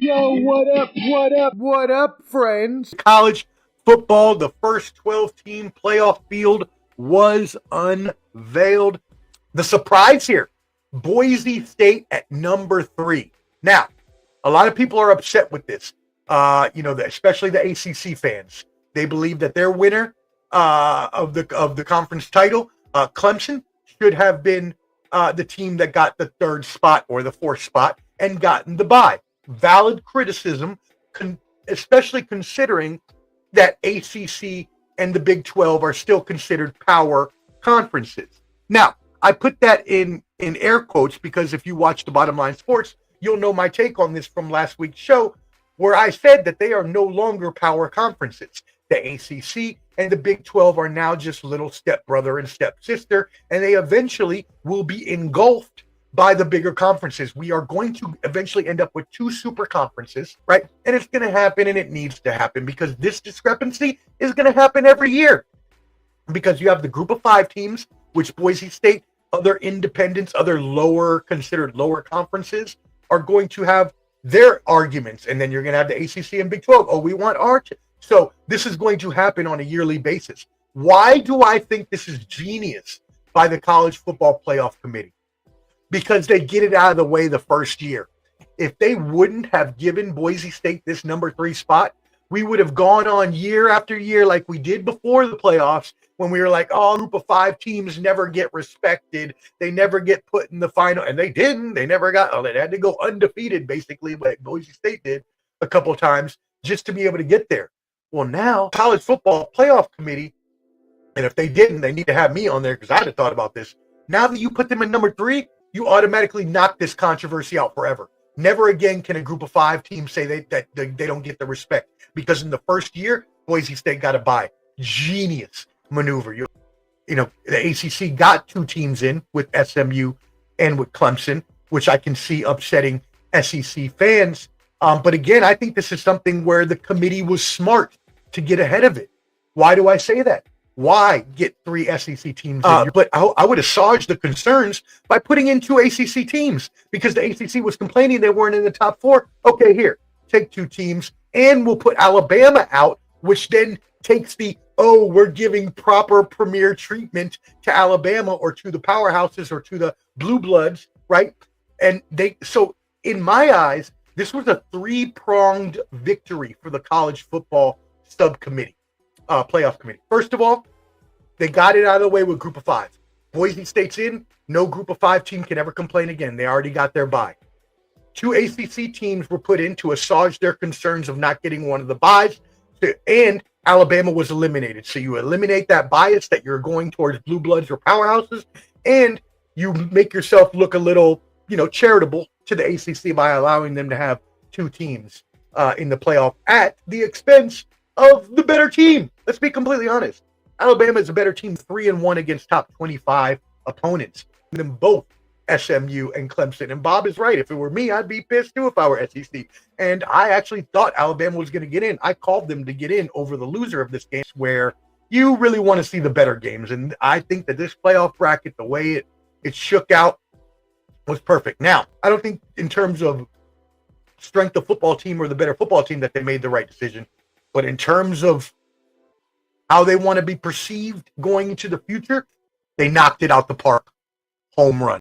Yo, what up, what up, what up, friends? College football, the first 12-team playoff field was unveiled. The surprise here, Boise State at number 3. Now, a lot of people are upset with this, especially the ACC fans. They believe that their winner of the conference title, Clemson, should have been the team that got the 3rd spot or the 4th spot and gotten the bye. Valid criticism, especially considering that ACC and the Big 12 are still considered power conferences. Now, I put that in air quotes because if you watch the Bottom Line Sports, you'll know my take on this from last week's show, where I said that they are no longer power conferences. The ACC and the Big 12 are now just little stepbrother and stepsister, and they eventually will be engulfed by the bigger conferences. We are going to eventually end up with 2 super conferences, right? And it's going to happen, and it needs to happen because this discrepancy is going to happen every year. Because you have the group of 5 teams, which Boise State, other independents, other considered lower conferences are going to have their arguments. And then you're going to have the ACC and Big 12. Oh, we want our... So this is going to happen on a yearly basis. Why do I think this is genius by the College Football Playoff Committee? Because they get it out of the way the first year. If they wouldn't have given Boise State this number 3 spot, we would have gone on year after year like we did before the playoffs when we were like, oh, a group of 5 teams never get respected. They never get put in the final. And they didn't. They never got, they had to go undefeated basically, like Boise State did a couple of times just to be able to get there. Well, now College Football Playoff Committee, and if they didn't, they need to have me on there because I had thought about this. Now that you put them in number 3, you automatically knock this controversy out forever. Never again can a group of 5 teams say that they don't get the respect because in the first year, Boise State got a bye. Genius maneuver. You know, the ACC got 2 teams in with SMU and with Clemson, which I can see upsetting SEC fans. But again, I think this is something where the committee was smart to get ahead of it. Why do I say that? Why get 3 SEC teams in? But I would assuage the concerns by putting in 2 ACC teams because the ACC was complaining they weren't in the top 4. Okay, here, take 2 teams, and we'll put Alabama out, which then takes we're giving proper premier treatment to Alabama or to the powerhouses or to the blue bloods, right? And so in my eyes, this was a 3-pronged victory for the college football subcommittee. Playoff committee. First of all, they got it out of the way with group of 5. Boise State's in. No group of 5 team can ever complain again. They already got their bye. 2 ACC teams were put in to assuage their concerns of not getting one of the byes, and Alabama was eliminated. So you eliminate that bias that you're going towards blue bloods or powerhouses, and you make yourself look a little, charitable to the ACC by allowing them to have 2 teams in the playoff at the expense of the better team. Let's be completely honest. Alabama is a better team 3-1 against top 25 opponents than both SMU and Clemson. And Bob is right. If it were me, I'd be pissed too if I were SEC. And I actually thought Alabama was going to get in. I called them to get in over the loser of this game where you really want to see the better games. And I think that this playoff bracket, the way it shook out was perfect. Now, I don't think in terms of strength of football team or the better football team that they made the right decision. But in terms of how they want to be perceived going into the future, they knocked it out the park. Home run.